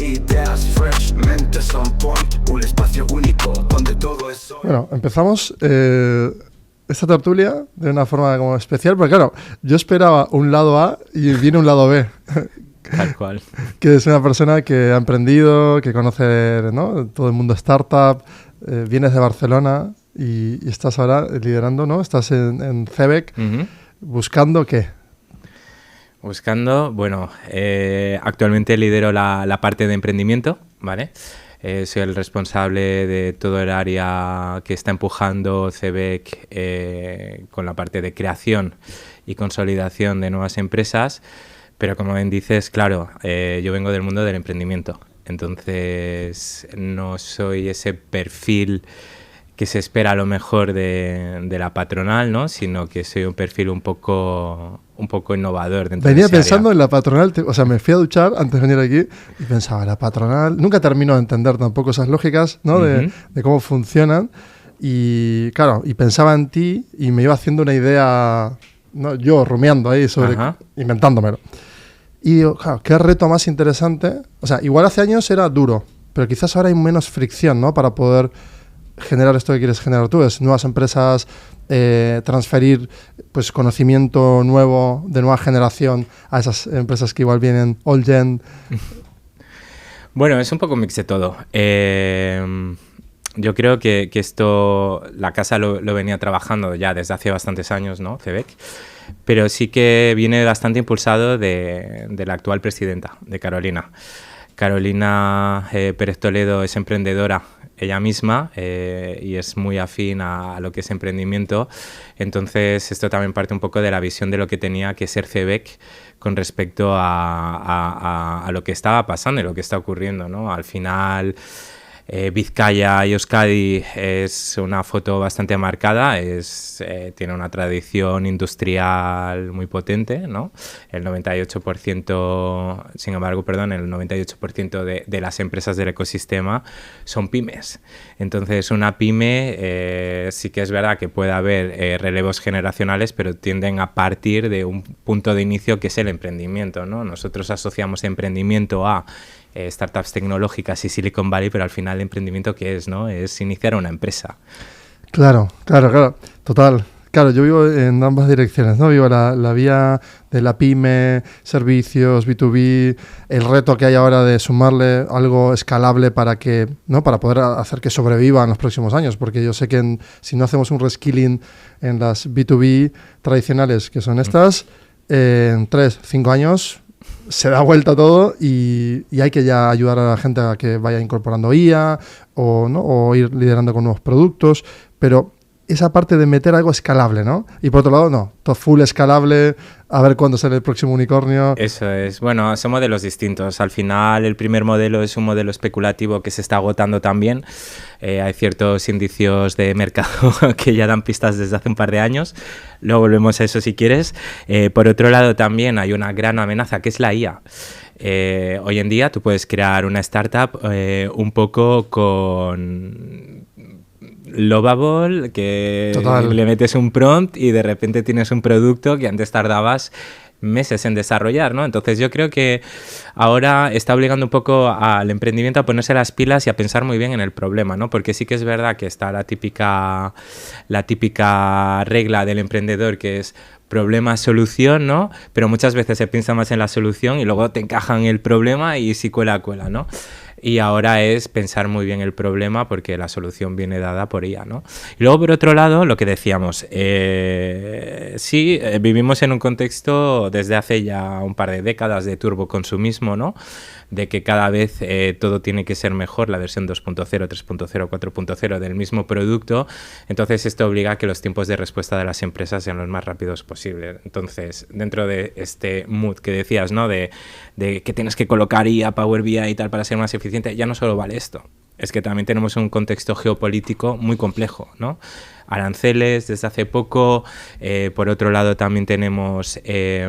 Ideas fresh, mentes on point, un espacio único donde todo es... Bueno, empezamos esta tertulia de una forma como especial, porque claro, yo esperaba un lado A y viene un lado B. Tal cual. Que es una persona que ha emprendido, que conoce, ¿no?, todo el mundo startup, vienes de Barcelona y estás ahora liderando, ¿no? Estás en CEBEC, ¿buscando qué? Buscando, bueno, actualmente lidero la parte de emprendimiento, ¿vale? Soy el responsable de todo el área que está empujando CEBEC con la parte de creación y consolidación de nuevas empresas. Pero como bien dices, claro, yo vengo del mundo del emprendimiento, entonces no soy ese perfil que se espera a lo mejor de la patronal, ¿no? Sino que soy un perfil un poco innovador dentro de esa área. Venía pensando en la patronal, o sea, me fui a duchar antes de venir aquí y pensaba, la patronal, nunca termino de entender tampoco esas lógicas, ¿no? De cómo funcionan y claro, y pensaba en ti y me iba haciendo una idea, ¿no?, yo rumiando ahí sobre, inventándomelo. Y digo, claro, qué reto más interesante. O sea, igual hace años era duro, pero quizás ahora hay menos fricción, ¿no?, para poder generar esto que quieres generar tú. Es nuevas empresas, transferir pues conocimiento nuevo de nueva generación a esas empresas que igual vienen old gen. Bueno, es un poco un mix de todo. Yo creo que esto, la casa lo venía trabajando ya desde hace bastantes años, ¿no?, CEBEC. Pero sí que viene bastante impulsado de la actual presidenta, de Carolina. Carolina Pérez Toledo es emprendedora ella misma y es muy afín a lo que es emprendimiento. Entonces esto también parte un poco de la visión de lo que tenía que ser CEBEC con respecto a lo que estaba pasando y lo que está ocurriendo, ¿no? Al final... Vizcaya y Euskadi es una foto bastante marcada, tiene una tradición industrial muy potente, ¿no? El 98%, sin embargo, el 98% de las empresas del ecosistema son pymes. Entonces, una pyme sí que es verdad que puede haber relevos generacionales, pero tienden a partir de un punto de inicio que es el emprendimiento, ¿no? Nosotros asociamos emprendimiento a startups tecnológicas y Silicon Valley, pero al final el emprendimiento, ¿qué es, no? Es iniciar una empresa. Claro, total. Claro, yo vivo en ambas direcciones, ¿no? Vivo la vía de la pyme, servicios, B2B, el reto que hay ahora de sumarle algo escalable para que, ¿no?, para poder hacer que sobreviva en los próximos años, porque yo sé que si no hacemos un reskilling en las B2B tradicionales, que son estas, en 3-5 años se da vuelta todo y hay que ya ayudar a la gente a que vaya incorporando IA o ir liderando con nuevos productos, pero esa parte de meter algo escalable, ¿no? Y por otro lado, no, todo full escalable, a ver cuándo sale el próximo unicornio. Eso es. Bueno, son modelos distintos. Al final, el primer modelo es un modelo especulativo que se está agotando también. Hay ciertos indicios de mercado que ya dan pistas desde hace un par de años. Luego volvemos a eso si quieres. Por otro lado, también hay una gran amenaza que es la IA. Hoy en día tú puedes crear una startup un poco con... Lovable, que Total. Le metes un prompt y de repente tienes un producto que antes tardabas meses en desarrollar, ¿no? Entonces yo creo que ahora está obligando un poco al emprendimiento a ponerse las pilas y a pensar muy bien en el problema, ¿no? Porque sí que es verdad que está la típica regla del emprendedor, que es problema-solución, ¿no? Pero muchas veces se piensa más en la solución y luego te encajan el problema y si cuela, ¿no? Y ahora es pensar muy bien el problema porque la solución viene dada por ella, ¿no? Y luego, por otro lado, lo que decíamos, vivimos en un contexto desde hace ya un par de décadas de turboconsumismo, ¿no? De que cada vez todo tiene que ser mejor, la versión 2.0, 3.0, 4.0 del mismo producto. Entonces, esto obliga a que los tiempos de respuesta de las empresas sean los más rápidos posibles. Entonces, dentro de este mood que decías, ¿no? De que tienes que colocar IA, Power BI y tal para ser más eficiente, ya no solo vale esto. Es que también tenemos un contexto geopolítico muy complejo, ¿no? Aranceles desde hace poco, por otro lado también tenemos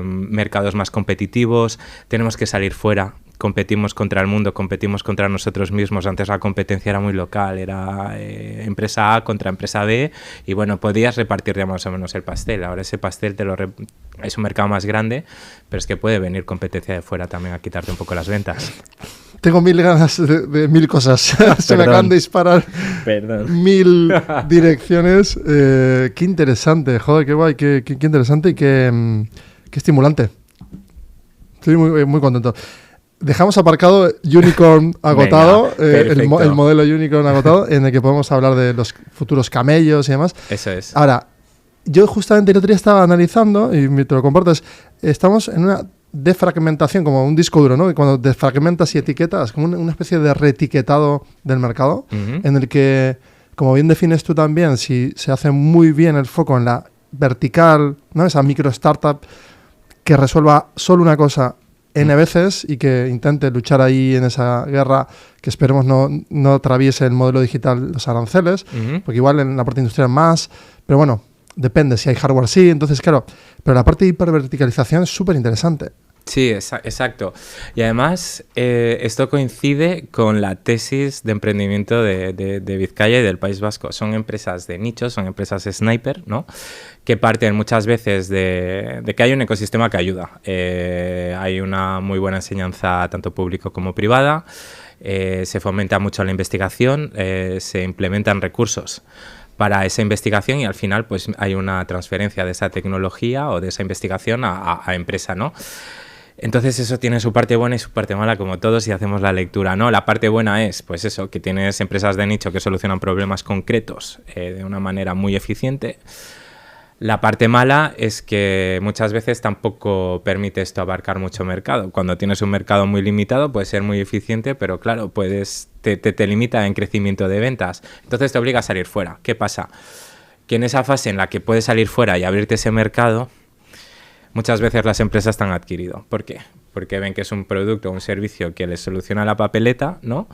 mercados más competitivos, tenemos que salir fuera, competimos contra el mundo, competimos contra nosotros mismos. Antes la competencia era muy local, era empresa A contra empresa B y bueno, podías repartir ya más o menos el pastel. Ahora ese pastel es un mercado más grande, pero es que puede venir competencia de fuera también a quitarte un poco las ventas. Tengo mil ganas de mil cosas. Se me acaban de disparar Perdón. 1000 direcciones. Qué interesante, joder, qué guay, qué interesante y qué estimulante. Estoy muy contento. Dejamos aparcado Unicorn agotado, el modelo Unicorn agotado, en el que podemos hablar de los futuros camellos y demás. Eso es. Ahora, yo justamente el otro día estaba analizando, y te lo comparto, estamos en una defragmentación, como un disco duro, ¿no? Y cuando desfragmentas y etiquetas, como una especie de reetiquetado del mercado, en el que, como bien defines tú también, si se hace muy bien el foco en la vertical, ¿no? Esa micro startup que resuelva solo una cosa N veces y que intente luchar ahí en esa guerra que esperemos no atraviese el modelo digital los aranceles, porque igual en la parte industrial más, pero bueno, depende, si hay hardware sí, entonces claro, pero la parte de hiperverticalización es súper interesante. Sí, exacto. Y además esto coincide con la tesis de emprendimiento de Vizcaya y del País Vasco. Son empresas de nicho, son empresas sniper, ¿no? Que parten muchas veces de que hay un ecosistema que ayuda. Hay una muy buena enseñanza tanto público como privada, se fomenta mucho la investigación, se implementan recursos para esa investigación y al final pues hay una transferencia de esa tecnología o de esa investigación a empresa, ¿no? Entonces eso tiene su parte buena y su parte mala, como todos, si hacemos la lectura, ¿no? La parte buena es, pues eso, que tienes empresas de nicho que solucionan problemas concretos de una manera muy eficiente. La parte mala es que muchas veces tampoco permite esto abarcar mucho mercado. Cuando tienes un mercado muy limitado puede ser muy eficiente, pero claro, te limita en crecimiento de ventas. Entonces te obliga a salir fuera. ¿Qué pasa? Que en esa fase en la que puedes salir fuera y abrirte ese mercado, muchas veces las empresas te han adquirido. ¿Por qué? Porque ven que es un producto o un servicio que les soluciona la papeleta, ¿no?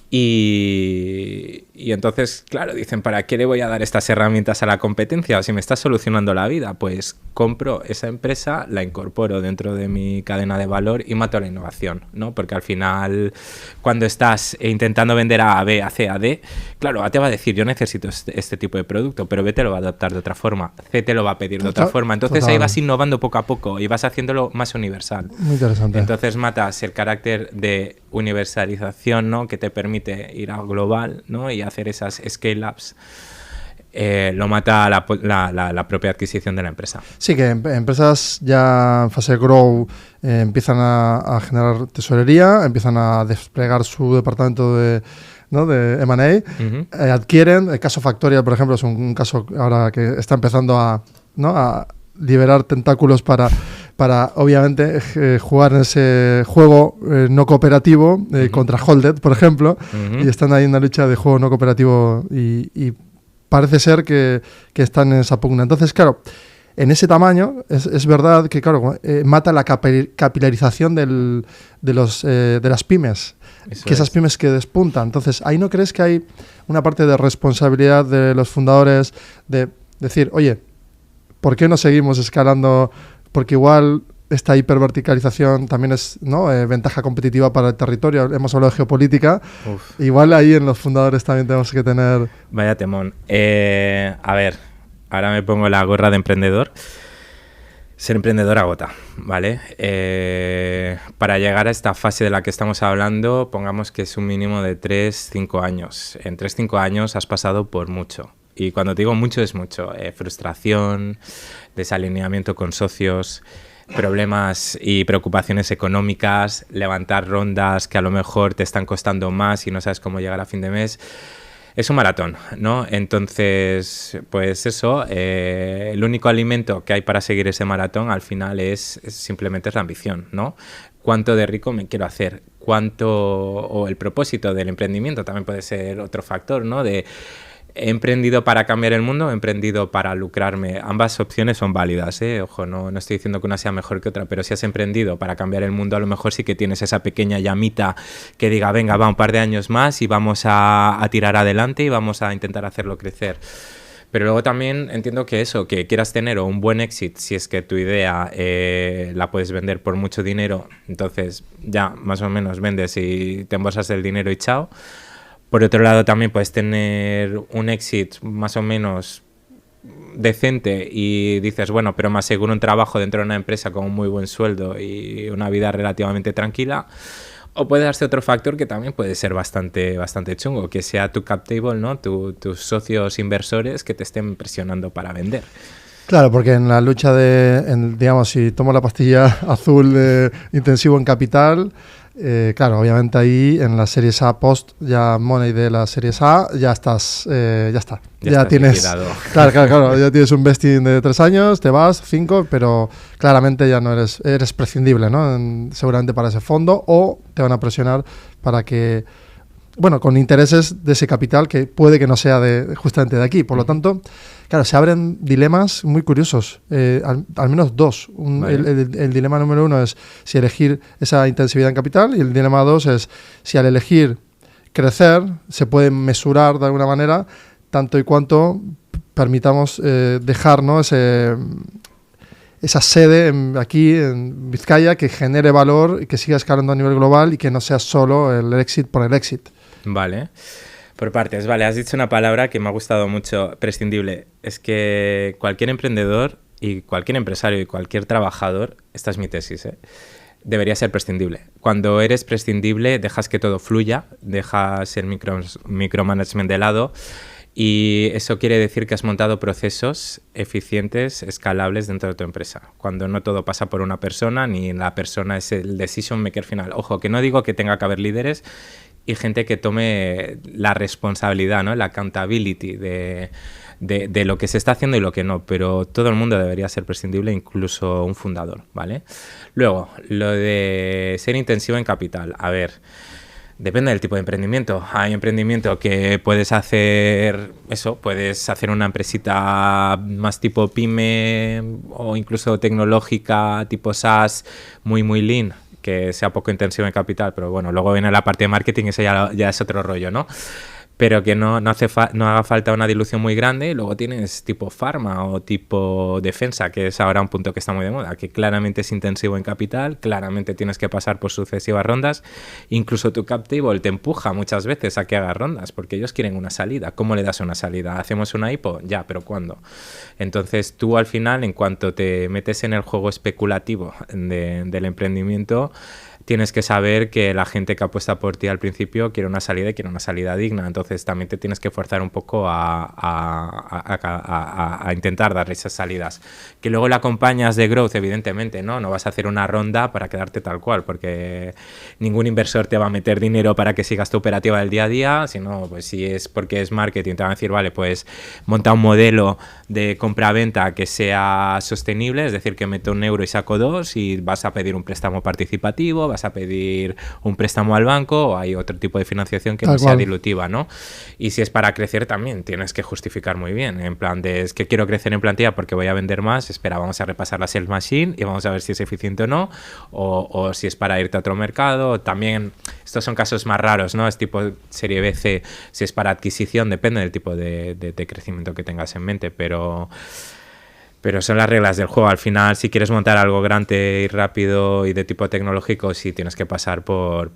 Y entonces, claro, dicen, ¿para qué le voy a dar estas herramientas a la competencia? O si me está solucionando la vida, pues compro esa empresa, la incorporo dentro de mi cadena de valor y mato la innovación, ¿no? Porque al final, cuando estás intentando vender a B, a C, a D, claro, A te va a decir, yo necesito este tipo de producto, pero B te lo va a adaptar de otra forma, C te lo va a pedir de otra forma. Entonces ahí vas innovando poco a poco y vas haciéndolo más universal. Muy interesante. Entonces matas el carácter de universalización, ¿no? Que te permite ir a global, ¿no? Y hacer esas scale-ups. Lo mata la propia adquisición de la empresa. Sí, que empresas ya en fase de grow empiezan a generar tesorería, empiezan a desplegar su departamento de M&A, adquieren. El caso Factorial, por ejemplo, es un caso ahora que está empezando a liberar tentáculos para obviamente jugar en ese juego no cooperativo contra Holded, por ejemplo, y están ahí en una lucha de juego no cooperativo y parece ser que están en esa pugna. Entonces, claro, en ese tamaño es verdad que, claro, mata la capilarización de las pymes, esas pymes que despuntan. Entonces, ¿ahí no crees que hay una parte de responsabilidad de los fundadores de decir, oye, ¿por qué no seguimos escalando? Porque igual esta hiperverticalización también es, ¿no? Ventaja competitiva para el territorio. Hemos hablado de geopolítica. Uf. Igual ahí en los fundadores también tenemos que tener... Vaya temón. A ver, ahora me pongo la gorra de emprendedor. Ser emprendedor agota, ¿vale? Para llegar a esta fase de la que estamos hablando, pongamos que es un mínimo de 3-5 años. En 3-5 años has pasado por mucho. Y cuando te digo mucho, es mucho. Frustración, desalineamiento con socios, problemas y preocupaciones económicas, levantar rondas que a lo mejor te están costando más y no sabes cómo llegar a fin de mes. Es un maratón, ¿no? Entonces, pues eso, el único alimento que hay para seguir ese maratón al final simplemente es la ambición, ¿no? ¿Cuánto de rico me quiero hacer? O el propósito del emprendimiento también puede ser otro factor, ¿no? ¿He emprendido para cambiar el mundo o he emprendido para lucrarme? Ambas opciones son válidas, ¿eh? Ojo, no estoy diciendo que una sea mejor que otra, pero si has emprendido para cambiar el mundo, a lo mejor sí que tienes esa pequeña llamita que diga, venga, va un par de años más y vamos a tirar adelante y vamos a intentar hacerlo crecer. Pero luego también entiendo que eso, que quieras tener un buen éxito, si es que tu idea la puedes vender por mucho dinero, entonces ya más o menos vendes y te embolsas el dinero y chao. Por otro lado, también puedes tener un éxito más o menos decente y dices, bueno, pero me aseguro un trabajo dentro de una empresa con un muy buen sueldo y una vida relativamente tranquila. O puede darse otro factor que también puede ser bastante chungo, que sea tu cap table, ¿no? Tus socios inversores que te estén presionando para vender. Claro, porque en la lucha digamos, si tomo la pastilla azul de intensivo en capital, claro, obviamente ahí en las series A post, ya money de las series A, ya estás, ya está. Ya tienes, liquidado. Claro, ya tienes un vesting de 3 años, te vas, 5, pero claramente ya no eres prescindible, ¿no? Seguramente para ese fondo, o te van a presionar para que, bueno, con intereses de ese capital que puede que no sea justamente de aquí. Por lo tanto, claro, se abren dilemas muy curiosos, al menos dos. Vale. El dilema número 1 es si elegir esa intensividad en capital, y el dilema 2 es si al elegir crecer se puede mesurar de alguna manera tanto y cuanto permitamos dejar, ¿no? esa sede aquí en Vizcaya que genere valor y que siga escalando a nivel global y que no sea solo el exit por el exit. Vale. Por partes, vale, has dicho una palabra que me ha gustado mucho, prescindible. Es que cualquier emprendedor y cualquier empresario y cualquier trabajador, esta es mi tesis, debería ser prescindible. Cuando eres prescindible, dejas que todo fluya, dejas el micromanagement de lado, y eso quiere decir que has montado procesos eficientes, escalables dentro de tu empresa. Cuando no todo pasa por una persona, ni la persona es el decision maker final. Ojo, que no digo que tenga que haber líderes y gente que tome la responsabilidad, ¿no? La accountability de lo que se está haciendo y lo que no, pero todo el mundo debería ser prescindible, incluso un fundador, ¿vale? Luego, lo de ser intensivo en capital. A ver, depende del tipo de emprendimiento. Hay emprendimiento que puedes hacer una empresita más tipo pyme o incluso tecnológica, tipo SaaS, muy lean, que sea poco intensivo en capital, pero bueno, luego viene la parte de marketing y eso ya es otro rollo, ¿no? Pero que no haga falta una dilución muy grande. Y luego tienes tipo farma o tipo defensa, que es ahora un punto que está muy de moda, que claramente es intensivo en capital, claramente tienes que pasar por sucesivas rondas. Incluso tu cap table te empuja muchas veces a que hagas rondas, porque ellos quieren una salida. ¿Cómo le das una salida? ¿Hacemos una IPO? Ya, pero ¿cuándo? Entonces tú al final, en cuanto te metes en el juego especulativo del emprendimiento, tienes que saber que la gente que apuesta por ti al principio quiere una salida y quiere una salida digna. Entonces también te tienes que forzar un poco a intentar dar esas salidas. Que luego la acompañas de growth, evidentemente, ¿no? No vas a hacer una ronda para quedarte tal cual, porque ningún inversor te va a meter dinero para que sigas tu operativa del día a día, sino pues si es porque es marketing, te van a decir, vale, pues monta un modelo de compra-venta que sea sostenible, es decir, que meto 1 euro y saco 2, y vas a pedir un préstamo participativo, vas a pedir un préstamo al banco, o hay otro tipo de financiación que no sea dilutiva, ¿no? Y si es para crecer también tienes que justificar muy bien, en plan de, es que quiero crecer en plantilla porque voy a vender más, espera, vamos a repasar la sales machine y vamos a ver si es eficiente o no, o si es para irte a otro mercado. También estos son casos más raros, ¿no? Es tipo serie B, C, si es para adquisición, depende del tipo de crecimiento que tengas en mente, pero son las reglas del juego. Al final, si quieres montar algo grande y rápido y de tipo tecnológico, sí tienes que pasar por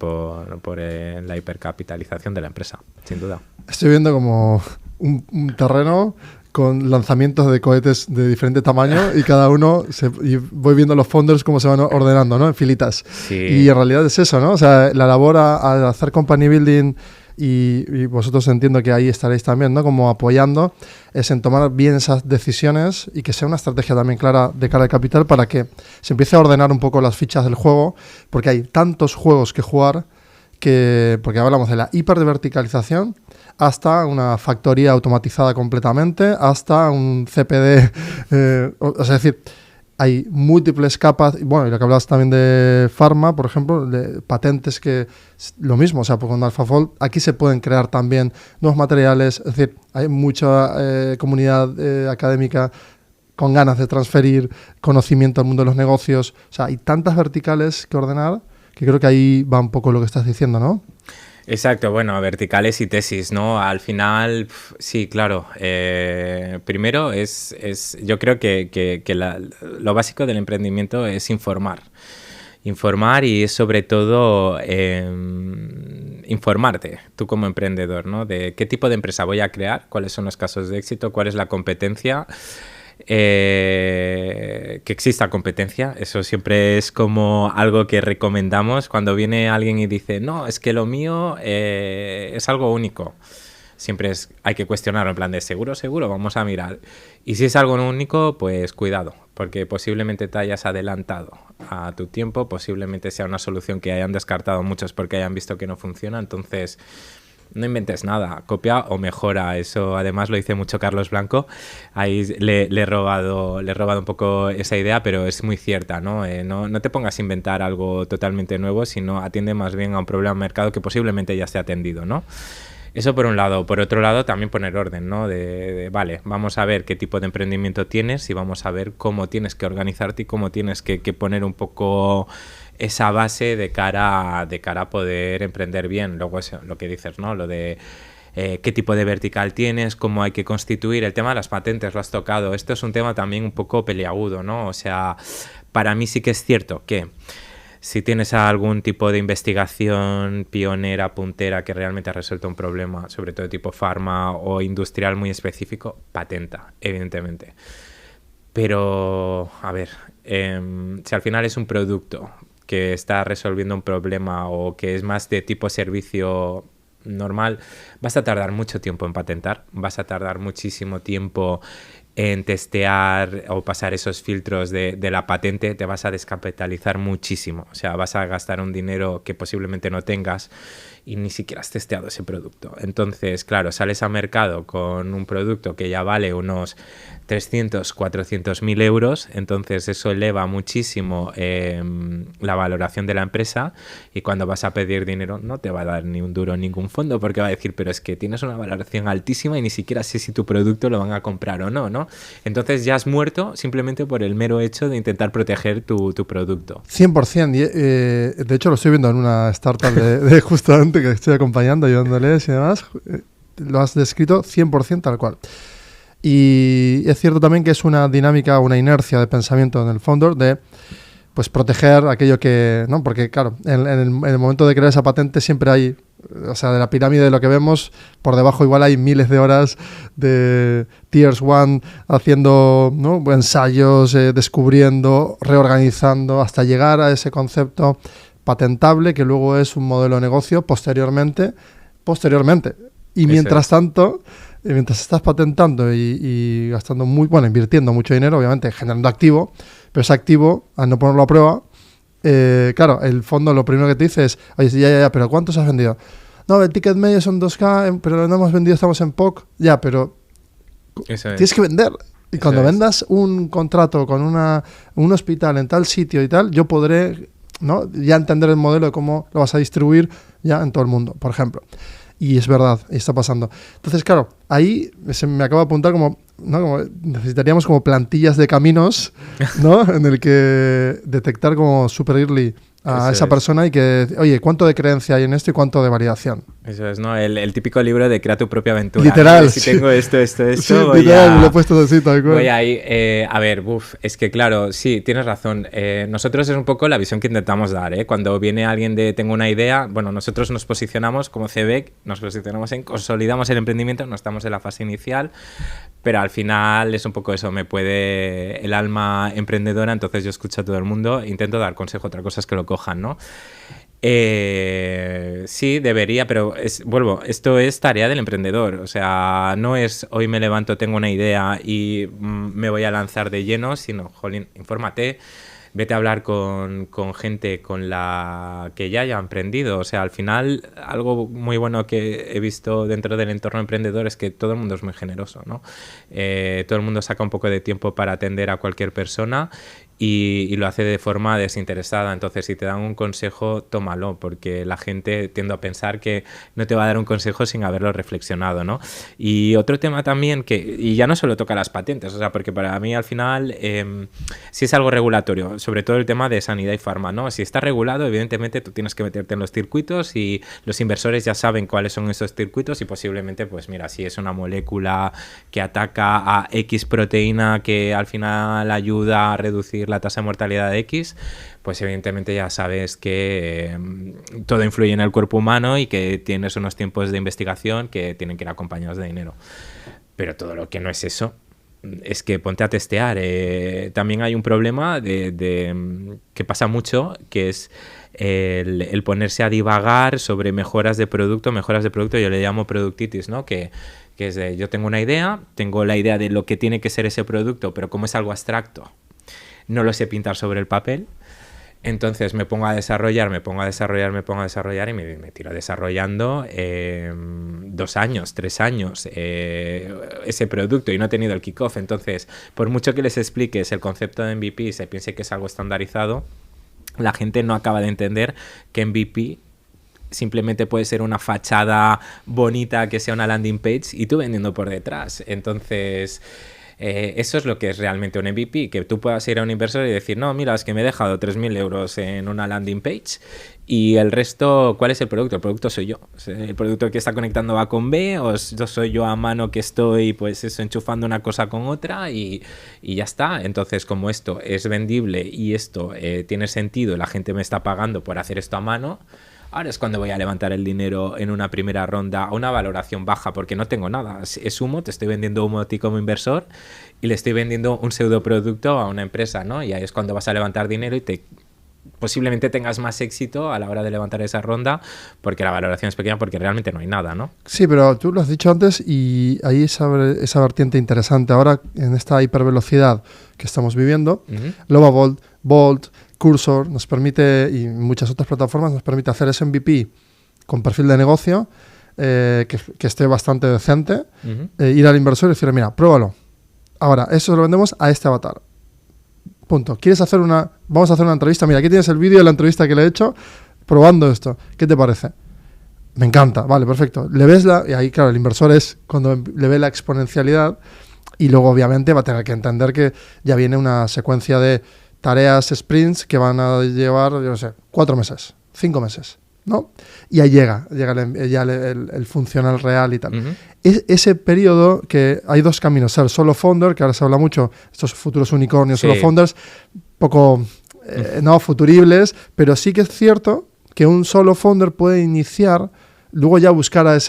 la hipercapitalización de la empresa, sin duda. Estoy viendo como un terreno con lanzamientos de cohetes de diferente tamaño y cada uno, y voy viendo los founders cómo se van ordenando, ¿no? En filitas. Sí. Y en realidad es eso, ¿no? O sea, la labor a hacer company building, y vosotros entiendo que ahí estaréis también, ¿no? Como apoyando, es en tomar bien esas decisiones y que sea una estrategia también clara de cara al capital para que se empiece a ordenar un poco las fichas del juego, porque hay tantos juegos que jugar porque hablamos de la hiperverticalización hasta una factoría automatizada completamente, hasta un CPD, es decir, hay múltiples capas, bueno, y lo que hablabas también de Pharma, por ejemplo, de patentes, que lo mismo, o sea, con AlphaFold aquí se pueden crear también nuevos materiales, es decir, hay mucha comunidad académica con ganas de transferir conocimiento al mundo de los negocios, o sea, hay tantas verticales que ordenar que creo que ahí va un poco lo que estás diciendo, ¿no? Exacto, bueno, verticales y tesis, ¿no? Al final, sí, claro. Primero yo creo que lo básico del emprendimiento es informar. Informar y sobre todo informarte tú como emprendedor, ¿no? De qué tipo de empresa voy a crear, cuáles son los casos de éxito, cuál es la competencia. Que exista competencia, eso siempre es como algo que recomendamos cuando viene alguien y dice, no, es que lo mío es algo único. Siempre hay que cuestionarlo en plan de seguro, vamos a mirar. Y si es algo único, pues cuidado, porque posiblemente te hayas adelantado a tu tiempo, posiblemente sea una solución que hayan descartado muchos porque hayan visto que no funciona, entonces no inventes nada, copia o mejora. Eso además lo dice mucho Carlos Blanco, ahí le he robado un poco esa idea, pero es muy cierta, ¿no? No te pongas a inventar algo totalmente nuevo, sino atiende más bien a un problema de mercado que posiblemente ya esté atendido, ¿no? Eso por un lado. Por otro lado, también poner orden, ¿no? Vale, vamos a ver qué tipo de emprendimiento tienes y vamos a ver cómo tienes que organizarte y cómo tienes que poner un poco esa base de cara a poder emprender bien. Luego eso, lo que dices, ¿no? Lo de qué tipo de vertical tienes, cómo hay que constituir. El tema de las patentes lo has tocado. Esto es un tema también un poco peliagudo, ¿no? O sea, para mí sí que es cierto que si tienes algún tipo de investigación pionera, puntera, que realmente ha resuelto un problema, sobre todo de tipo farma o industrial muy específico, patenta, evidentemente. Pero, a ver, si al final es un producto que está resolviendo un problema o que es más de tipo servicio normal, vas a tardar mucho tiempo en patentar, vas a tardar muchísimo tiempo en testear o pasar esos filtros de la patente, te vas a descapitalizar muchísimo. O sea, vas a gastar un dinero que posiblemente no tengas y ni siquiera has testeado ese producto. Entonces, claro, sales al mercado con un producto que ya vale unos 300, 400 mil euros, entonces eso eleva muchísimo la valoración de la empresa y cuando vas a pedir dinero no te va a dar ni un duro ningún fondo porque va a decir, pero es que tienes una valoración altísima y ni siquiera sé si tu producto lo van a comprar o no, ¿no? Entonces ya has muerto simplemente por el mero hecho de intentar proteger tu producto. 100%. De hecho, lo estoy viendo en una startup de justamente que estoy acompañando, ayudándoles y demás. Lo has descrito 100% tal cual. Y es cierto también que es una dinámica, una inercia de pensamiento en el founder de pues proteger aquello que... ¿no? Porque, claro, en el momento de crear esa patente siempre hay... O sea, de la pirámide de lo que vemos, por debajo igual hay miles de horas de Tiers 1 haciendo, ¿no? ensayos, descubriendo, reorganizando, hasta llegar a ese concepto patentable que luego es un modelo de negocio posteriormente. Y mientras tanto, mientras estás patentando y gastando invirtiendo mucho dinero, obviamente generando activo, pero ese activo, al no ponerlo a prueba, claro, el fondo lo primero que te dice es, oye, ya, pero ¿cuántos has vendido? No, el ticket medio son 2K, pero no hemos vendido, estamos en POC. Ya, pero tienes que vender. Y cuando vendas un contrato con un hospital en tal sitio y tal, yo podré, ¿no? ya entender el modelo de cómo lo vas a distribuir ya en todo el mundo, por ejemplo. Y es verdad, está pasando. Entonces, claro, ahí se me acaba de apuntar como necesitaríamos como plantillas de caminos, ¿no? en el que detectar como super early a esa persona y que, oye, ¿cuánto de creencia hay en esto y cuánto de validación? Eso es, ¿no? El típico libro de crea tu propia aventura. Literal. ¿No? Si tengo esto, Sí, literal, me lo he puesto así, tal cual. Voy ahí, a ver, es que claro, sí, tienes razón. Nosotros es un poco la visión que intentamos dar, ¿eh? Cuando viene alguien de tengo una idea, bueno, nosotros nos posicionamos como CBEC, nos posicionamos consolidamos el emprendimiento, no estamos en la fase inicial, pero al final es un poco eso, me puede el alma emprendedora, entonces yo escucho a todo el mundo, intento dar consejo, otra cosa es que lo cojan, ¿no? Sí, debería, pero esto es tarea del emprendedor, o sea, no es hoy me levanto, tengo una idea y me voy a lanzar de lleno, sino, jolín, infórmate, vete a hablar con gente con la que ya haya emprendido. O sea, al final, algo muy bueno que he visto dentro del entorno emprendedor es que todo el mundo es muy generoso, ¿no? Todo el mundo saca un poco de tiempo para atender a cualquier persona y lo hace de forma desinteresada. Entonces, si te dan un consejo, tómalo, porque la gente tiende a pensar que no te va a dar un consejo sin haberlo reflexionado, ¿no? Y otro tema también y ya no solo toca las patentes, o sea, porque para mí al final si es algo regulatorio, sobre todo el tema de sanidad y farma, ¿no? Si está regulado, evidentemente tú tienes que meterte en los circuitos y los inversores ya saben cuáles son esos circuitos y posiblemente, pues mira, si es una molécula que ataca a X proteína que al final ayuda a reducir la tasa de mortalidad de X, pues evidentemente ya sabes que todo influye en el cuerpo humano y que tienes unos tiempos de investigación que tienen que ir acompañados de dinero. Pero todo lo que no es eso, es que ponte a testear. También hay un problema que pasa mucho, que es el ponerse a divagar sobre mejoras de producto, yo le llamo productitis, ¿no? Que es de, yo tengo una idea, tengo la idea de lo que tiene que ser ese producto, pero como es algo abstracto, no lo sé pintar sobre el papel. Entonces me pongo a desarrollar y me tiro desarrollando 2 años, 3 años ese producto y no he tenido el kickoff. Entonces, por mucho que les expliques el concepto de MVP y se piense que es algo estandarizado, la gente no acaba de entender que MVP simplemente puede ser una fachada bonita que sea una landing page y tú vendiendo por detrás. Entonces... eso es lo que es realmente un MVP, que tú puedas ir a un inversor y decir, no, mira, es que me he dejado 3.000 euros en una landing page y el resto, ¿cuál es el producto? El producto soy yo. El producto que está conectando A con B, o soy yo a mano que estoy pues eso, enchufando una cosa con otra y ya está. Entonces, como esto es vendible y esto tiene sentido, la gente me está pagando por hacer esto a mano, ahora es cuando voy a levantar el dinero en una primera ronda a una valoración baja porque no tengo nada. Es humo, te estoy vendiendo humo a ti como inversor y le estoy vendiendo un pseudoproducto a una empresa, ¿no? Y ahí es cuando vas a levantar dinero y posiblemente tengas más éxito a la hora de levantar esa ronda porque la valoración es pequeña porque realmente no hay nada, ¿no? Sí, pero tú lo has dicho antes y hay esa vertiente interesante. Ahora, en esta hipervelocidad que estamos viviendo, Lovable, Bolt, Cursor nos permite, y muchas otras plataformas nos permite hacer ese MVP con perfil de negocio que esté bastante decente, ir al inversor y decirle, mira, pruébalo. Ahora, eso lo vendemos a este avatar. Punto. Vamos a hacer una entrevista. Mira, aquí tienes el vídeo de la entrevista que le he hecho probando esto. ¿Qué te parece? Me encanta. Vale, perfecto. Le ves y ahí, claro, el inversor es cuando le ve la exponencialidad y luego, obviamente, va a tener que entender que ya viene una secuencia de tareas, sprints que van a llevar, yo no sé, 4 meses, 5 meses, ¿no? Y ahí llega el funcional real y tal. Ese periodo que hay 2 caminos, ser solo founder, que ahora se habla mucho, estos futuros unicornios, solo founders, poco, no futuribles, pero sí que es cierto que un solo founder puede iniciar, luego ya buscar a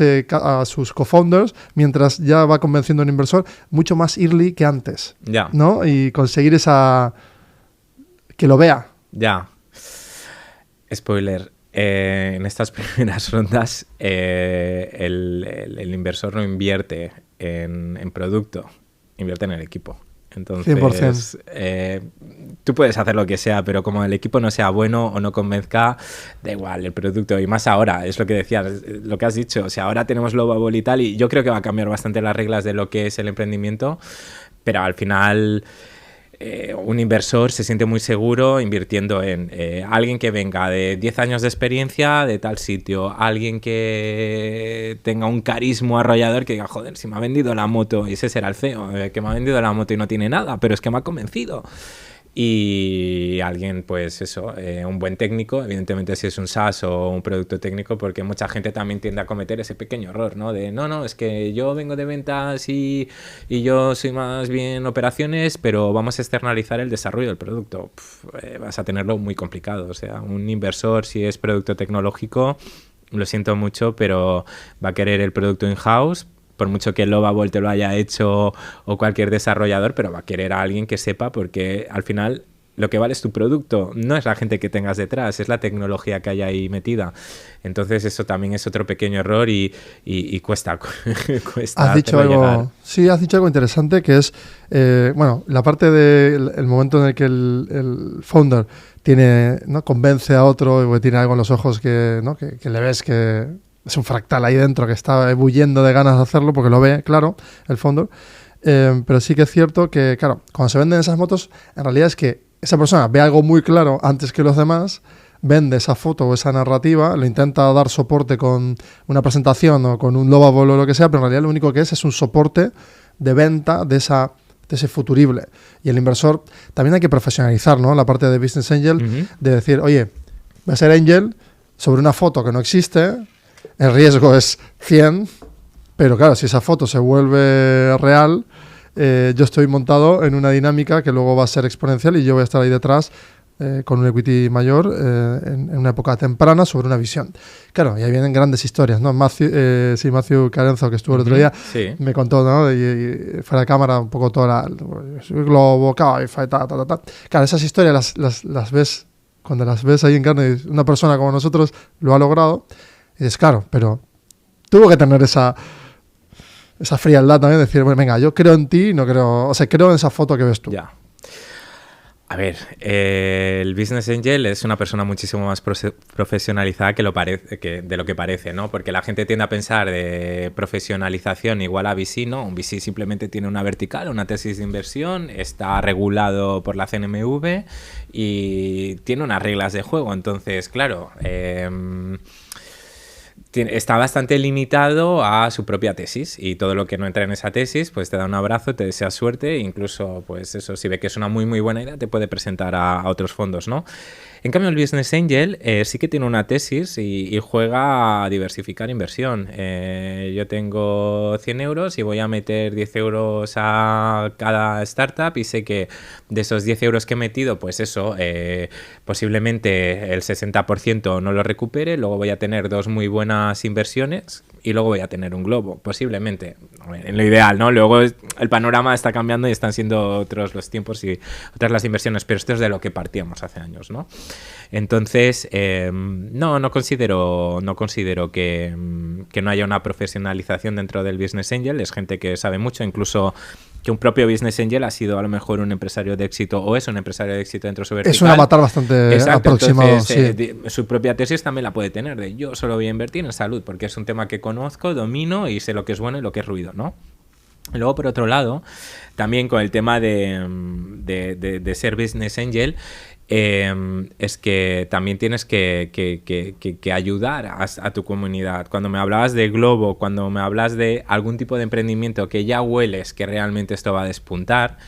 sus co-founders, mientras ya va convenciendo a un inversor, mucho más early que antes, ¿no? Y conseguir que lo vea. Ya. Spoiler. En estas primeras rondas el inversor no invierte en producto, invierte en el equipo. Entonces, 100%. Tú puedes hacer lo que sea, pero como el equipo no sea bueno o no convenzca, da igual el producto. Y más ahora, es lo que decías, lo que has dicho. O sea, ahora tenemos Lovable y tal, y yo creo que va a cambiar bastante las reglas de lo que es el emprendimiento, pero al final... un inversor se siente muy seguro invirtiendo en alguien que venga de 10 años de experiencia de tal sitio, alguien que tenga un carisma arrollador que diga, joder, si me ha vendido la moto, y ese será el CEO, que me ha vendido la moto y no tiene nada, pero es que me ha convencido. Y alguien, pues eso, un buen técnico, evidentemente si es un SaaS o un producto técnico, porque mucha gente también tiende a cometer ese pequeño error, ¿no? De, no, es que yo vengo de ventas y yo soy más bien operaciones, pero vamos a externalizar el desarrollo del producto. Vas a tenerlo muy complicado. O sea, un inversor, si es producto tecnológico, lo siento mucho, pero va a querer el producto in-house, por mucho que Lovable te lo haya hecho o cualquier desarrollador, pero va a querer a alguien que sepa, porque al final lo que vale es tu producto, no es la gente que tengas detrás, es la tecnología que hay ahí metida. Entonces eso también es otro pequeño error y cuesta has dicho algo, sí, has dicho algo interesante, que es la parte del momento en el que el founder tiene, ¿no?, convence a otro o tiene algo en los ojos que le ves que es un fractal ahí dentro que está ebulliendo de ganas de hacerlo porque lo ve, claro, el founder. Pero sí que es cierto que, claro, cuando se venden esas motos, en realidad es que esa persona ve algo muy claro antes que los demás, vende esa foto o esa narrativa, le intenta dar soporte con una presentación o con un Lovable o lo que sea, pero en realidad lo único que es un soporte de venta de ese futurible. Y el inversor también hay que profesionalizar, ¿no?, la parte de Business Angel, de decir, oye, voy a ser Angel sobre una foto que no existe, el riesgo es 100, pero claro, si esa foto se vuelve real, yo estoy montado en una dinámica que luego va a ser exponencial y yo voy a estar ahí detrás con un equity mayor en una época temprana sobre una visión. Claro, y ahí vienen grandes historias, ¿no? Matthew Carenzo, que estuvo el otro día, sí. me contó, ¿no? Y fuera de cámara un poco toda el globo, Cabify, ta. Claro, esas historias las ves, cuando las ves ahí en carne, una persona como nosotros lo ha logrado, y dices, claro, pero tuvo que tener esa frialdad también, decir, bueno, venga, yo creo en ti, no creo, o sea, creo en esa foto que ves tú. Ya. A ver, el Business Angel es una persona muchísimo más profesionalizada de lo que parece, ¿no? Porque la gente tiende a pensar de profesionalización igual a VC, ¿no? Un VC simplemente tiene una vertical, una tesis de inversión, está regulado por la CNMV y tiene unas reglas de juego. Entonces, claro, está bastante limitado a su propia tesis, y todo lo que no entra en esa tesis pues te da un abrazo, te desea suerte, e incluso pues eso, si ve que es una muy buena idea, te puede presentar a otros fondos, ¿no? En cambio, el Business Angel sí que tiene una tesis y juega a diversificar inversión. Yo tengo 100 euros y voy a meter 10 euros a cada startup, y sé que de esos 10 euros que he metido, pues eso, posiblemente el 60% no lo recupere, luego voy a tener 2 muy buenas inversiones y luego voy a tener un globo, posiblemente. En lo ideal, ¿no? Luego el panorama está cambiando y están siendo otros los tiempos y otras las inversiones, pero esto es de lo que partíamos hace años, ¿no? Entonces, no considero que no haya una profesionalización dentro del Business Angel. Es gente que sabe mucho, incluso que un propio Business Angel ha sido a lo mejor un empresario de éxito o es un empresario de éxito dentro de su vertical. Es un avatar bastante aproximado. Entonces, sí. Su propia tesis también la puede tener de yo solo voy a invertir en salud porque es un tema que conozco, domino y sé lo que es bueno y lo que es ruido, ¿no? Luego, por otro lado, también con el tema de ser Business Angel, es que también tienes que ayudar a tu comunidad. Cuando me hablabas de Globo, cuando me hablas de algún tipo de emprendimiento que ya hueles que realmente esto va a despuntar,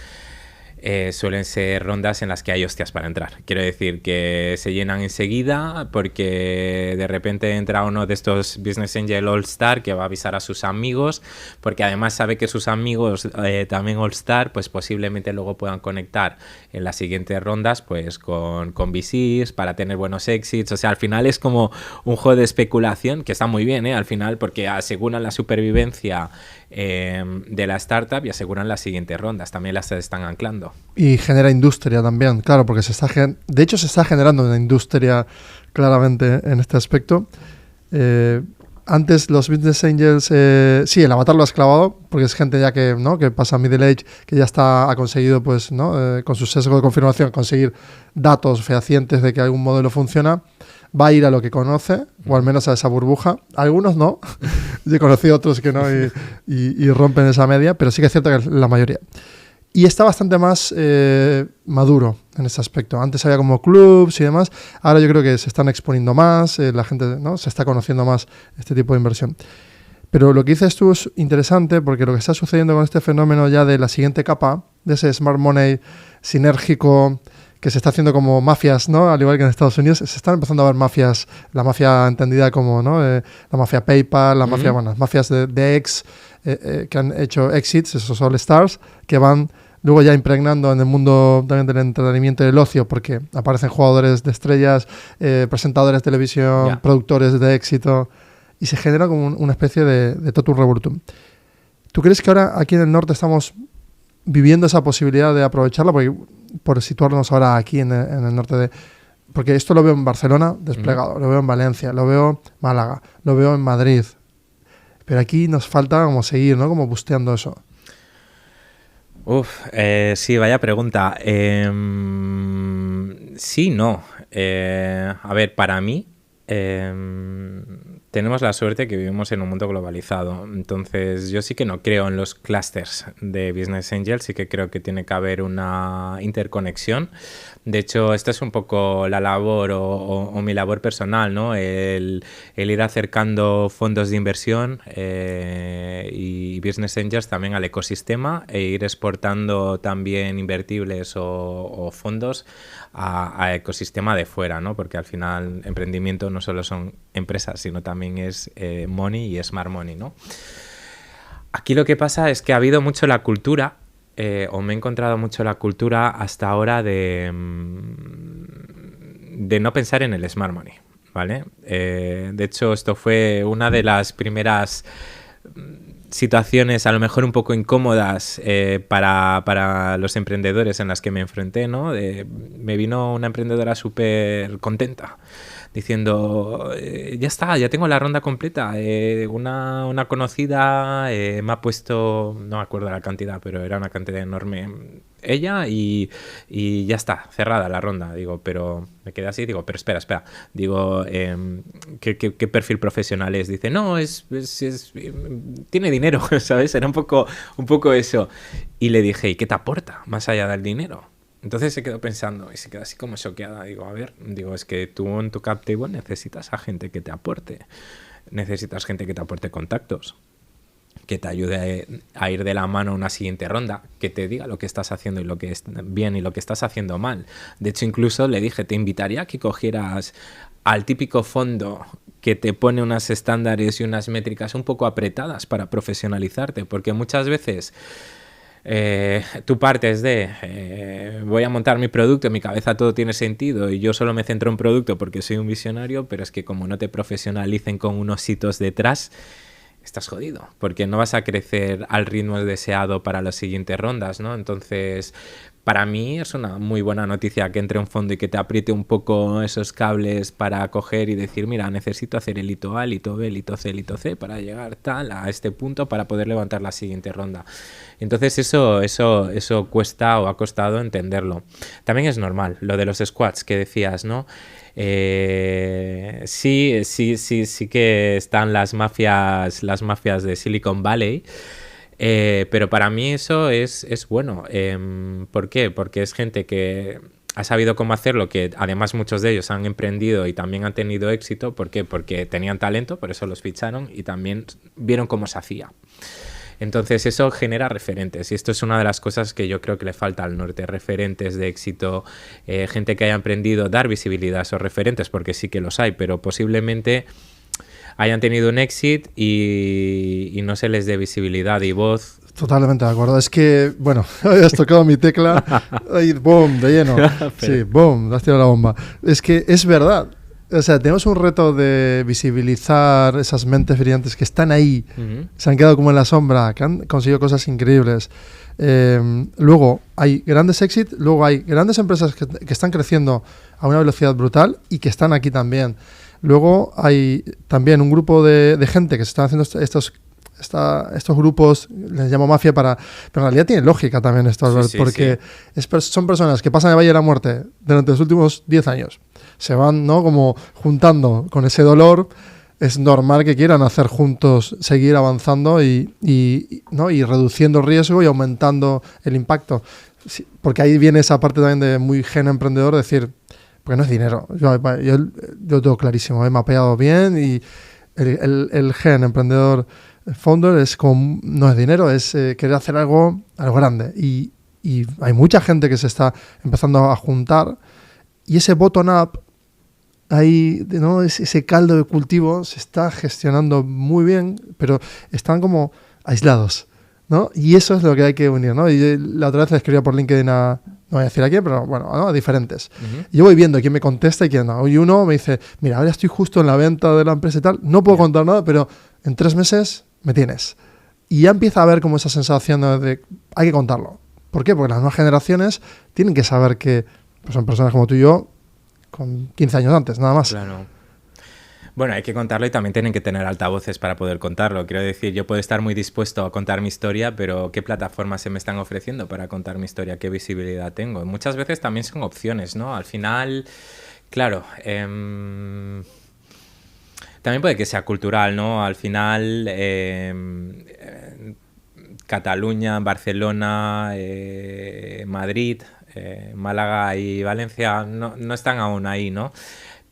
suelen ser rondas en las que hay hostias para entrar. Quiero decir que se llenan enseguida porque de repente entra uno de estos Business Angel All Star que va a avisar a sus amigos, porque además sabe que sus amigos también All Star, pues posiblemente luego puedan conectar en las siguientes rondas pues con VCs para tener buenos exits. O sea, al final es como un juego de especulación que está muy bien, al final, porque aseguran la supervivencia de la startup y aseguran las siguientes rondas. También las están anclando. Y genera industria también, claro, porque se está generando una industria claramente en este aspecto. Antes los Business Angels, sí, el avatar lo has clavado, porque es gente ya que, ¿no?, que pasa middle age, que ya ha conseguido, pues, ¿no?, con su sesgo de confirmación, conseguir datos fehacientes de que algún modelo funciona. Va a ir a lo que conoce, o al menos a esa burbuja. Algunos no. Yo he conocido otros que no y rompen esa media, pero sí que es cierto que es la mayoría. Y está bastante más maduro en ese aspecto. Antes había como clubs y demás. Ahora yo creo que se están exponiendo más, la gente, ¿no?, se está conociendo más este tipo de inversión. Pero lo que dices tú es interesante, porque lo que está sucediendo con este fenómeno ya de la siguiente capa, de ese smart money sinérgico, que se está haciendo como mafias, ¿no? Al igual que en Estados Unidos, se están empezando a ver mafias, la mafia entendida como, ¿no?, la mafia PayPal, la mafia, bueno, las mafias de ex, que han hecho exits, esos All Stars, que van luego ya impregnando en el mundo también del entretenimiento y del ocio, porque aparecen jugadores de estrellas, presentadores de televisión, productores de éxito, y se genera como una especie de totum revolutum. ¿Tú crees que ahora aquí en el norte estamos viviendo esa posibilidad de aprovecharla? Porque, por situarnos ahora aquí en el norte porque esto lo veo en Barcelona desplegado, lo veo en Valencia, lo veo en Málaga, lo veo en Madrid, pero aquí nos falta como seguir, ¿no?, como busteando eso. Sí, vaya pregunta. Sí, no. A ver, para mí tenemos la suerte que vivimos en un mundo globalizado. Entonces, yo sí que no creo en los clusters de Business Angel, sí que creo que tiene que haber una interconexión. De hecho, esta es un poco la labor o mi labor personal, ¿no? El ir acercando fondos de inversión y Business Angels también al ecosistema e ir exportando también invertibles o fondos a ecosistema de fuera, ¿no? Porque al final emprendimiento no solo son empresas, sino también es money y smart money, ¿no? Aquí lo que pasa es que ha habido mucho la cultura, o me he encontrado mucho la cultura hasta ahora de de no pensar en el smart money, ¿vale? De hecho, esto fue una de las primeras situaciones a lo mejor un poco incómodas para los emprendedores en las que me enfrenté, ¿no? Me vino una emprendedora súper contenta diciendo, ya está, ya tengo la ronda completa. Una conocida me ha puesto, no me acuerdo la cantidad, pero era una cantidad enorme, ella, y ya está, cerrada la ronda. Digo, pero me quedé así, digo, pero espera. Digo, ¿qué perfil profesional es? Dice, no, tiene dinero, ¿sabes? Era un poco eso. Y le dije, ¿y qué te aporta más allá del dinero? Entonces se quedó pensando y se quedó así como choqueada. Digo, a ver, es que tú en tu cap table necesitas a gente que te aporte. Necesitas gente que te aporte contactos, que te ayude a ir de la mano a una siguiente ronda, que te diga lo que estás haciendo y lo que es bien y lo que estás haciendo mal. De hecho, incluso le dije, te invitaría a que cogieras al típico fondo que te pone unos estándares y unas métricas un poco apretadas para profesionalizarte, porque muchas veces tú partes de voy a montar mi producto, en mi cabeza todo tiene sentido y yo solo me centro en producto porque soy un visionario, pero es que como no te profesionalicen con unos hitos detrás, estás jodido, porque no vas a crecer al ritmo deseado para las siguientes rondas, ¿no? Entonces, para mí es una muy buena noticia que entre un fondo y que te apriete un poco esos cables para coger y decir, mira, necesito hacer el hito A, el hito B, el hito C, el hito C para llegar a este punto para poder levantar la siguiente ronda. Entonces eso cuesta o ha costado entenderlo. También es normal lo de los squats que decías, ¿no? Sí que están las mafias de Silicon Valley, pero para mí eso es bueno. ¿Por qué? Porque es gente que ha sabido cómo hacerlo, que además muchos de ellos han emprendido y también han tenido éxito. ¿Por qué? Porque tenían talento, por eso los ficharon y también vieron cómo se hacía. Entonces eso genera referentes y esto es una de las cosas que yo creo que le falta al norte, referentes de éxito, gente que haya emprendido, dar visibilidad a esos referentes, porque sí que los hay, pero posiblemente hayan tenido un éxito y no se les dé visibilidad y voz. Totalmente de acuerdo. Es que, bueno, has tocado mi tecla y boom, de lleno. Sí, boom, has tirado la bomba. Es que es verdad. O sea, tenemos un reto de visibilizar esas mentes brillantes que están ahí, se han quedado como en la sombra, que han conseguido cosas increíbles. Luego hay grandes éxitos, luego hay grandes empresas que están creciendo a una velocidad brutal y que están aquí también. Luego hay también un grupo de gente que se están haciendo estos grupos, les llamo mafia, pero en realidad tiene lógica también esto, Albert, porque son personas que pasan el Valle de la Muerte durante los últimos 10 años. Se van, ¿no?, como juntando con ese dolor. Es normal que quieran hacer juntos, seguir avanzando y reduciendo riesgo y aumentando el impacto. Sí, porque ahí viene esa parte también de muy gen emprendedor, decir, porque no es dinero. Yo tengo clarísimo, he mapeado bien y el gen emprendedor founder es como, no es dinero, es querer hacer algo grande. Y hay mucha gente que se está empezando a juntar y ese bottom-up, ahí, ¿no?, ese caldo de cultivo se está gestionando muy bien, pero están como aislados, ¿no? Y eso es lo que hay que unir, ¿no? Y la otra vez le escribía por LinkedIn no voy a decir a quién, pero bueno, ¿no?, a diferentes. Y yo voy viendo quién me contesta y quién no. Y uno me dice, mira, ahora estoy justo en la venta de la empresa y tal, no puedo contar nada, pero en 3 meses me tienes. Y ya empieza a haber como esa sensación de hay que contarlo. ¿Por qué? Porque las nuevas generaciones tienen que saber que pues, son personas como tú y yo con 15 años antes, nada más. Claro. Bueno, hay que contarlo y también tienen que tener altavoces para poder contarlo. Quiero decir, yo puedo estar muy dispuesto a contar mi historia, pero ¿qué plataformas se me están ofreciendo para contar mi historia? ¿Qué visibilidad tengo? Muchas veces también son opciones, ¿no? Al final, claro, también puede que sea cultural, ¿no? Al final, Cataluña, Barcelona, Madrid, Málaga y Valencia no están aún ahí, ¿no?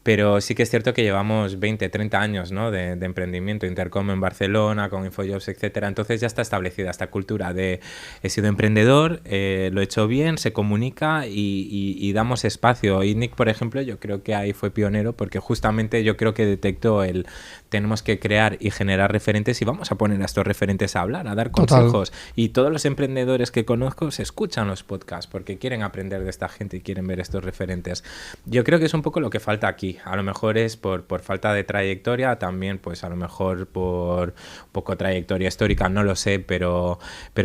Pero sí que es cierto que llevamos 20, 30 años, ¿no?, de emprendimiento, Intercom en Barcelona, con Infojobs, etcétera. Entonces ya está establecida esta cultura de he sido emprendedor, lo he hecho bien, se comunica y damos espacio. Y Nick, por ejemplo, yo creo que ahí fue pionero porque justamente yo creo que detectó el tenemos que crear y generar referentes y vamos a poner a estos referentes a hablar, a dar consejos. Total. Y todos los emprendedores que conozco se escuchan los podcasts porque quieren aprender de esta gente y quieren ver estos referentes. Yo creo que es un poco lo que falta aquí. A lo mejor es por falta de trayectoria, también pues a lo mejor por poco trayectoria histórica, no lo sé, pero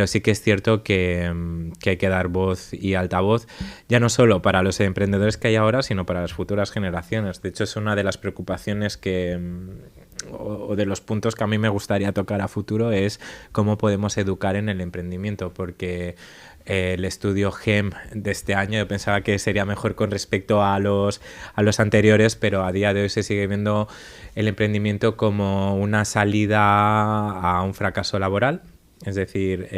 sí que es cierto que hay que dar voz y altavoz, ya no solo para los emprendedores que hay ahora, sino para las futuras generaciones. De hecho, es una de las preocupaciones o de los puntos que a mí me gustaría tocar a futuro, es cómo podemos educar en el emprendimiento, porque el estudio GEM de este año yo pensaba que sería mejor con respecto a los anteriores, pero a día de hoy se sigue viendo el emprendimiento como una salida a un fracaso laboral. Es decir,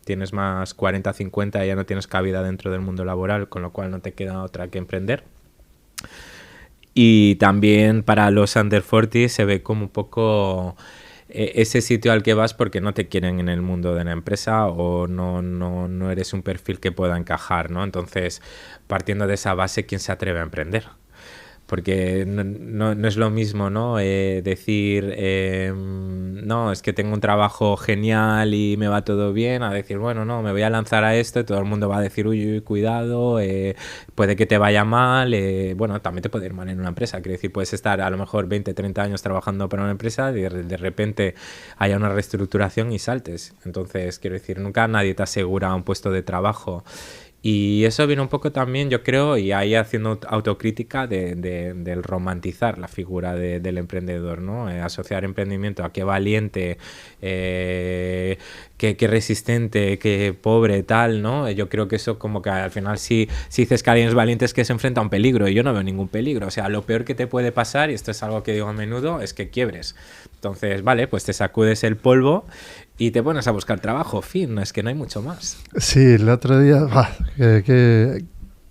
tienes más 40, 50 y ya no tienes cabida dentro del mundo laboral, con lo cual no te queda otra que emprender. Y también para los under 40 se ve como un poco ese sitio al que vas porque no te quieren en el mundo de la empresa o no eres un perfil que pueda encajar, ¿no? Entonces, partiendo de esa base, ¿quién se atreve a emprender? Porque no es lo mismo, ¿no? Decir, no, es que tengo un trabajo genial y me va todo bien, a decir, bueno, no, me voy a lanzar a esto y todo el mundo va a decir, uy, cuidado, puede que te vaya mal, bueno, también te puede ir mal en una empresa, quiero decir, puedes estar a lo mejor 20, 30 años trabajando para una empresa y de repente haya una reestructuración y saltes. Entonces, quiero decir, nunca nadie te asegura un puesto de trabajo. Y eso viene un poco también, yo creo, y ahí haciendo autocrítica del romantizar la figura del emprendedor, ¿no? Asociar emprendimiento a qué valiente, qué resistente, qué pobre, tal, ¿no? Yo creo que eso como que al final si dices que alguien es valiente es que se enfrenta a un peligro, y yo no veo ningún peligro. O sea, lo peor que te puede pasar, y esto es algo que digo a menudo, es que quiebres. Entonces, vale, pues te sacudes el polvo y te pones a buscar trabajo, fin, es que no hay mucho más. Sí, el otro día,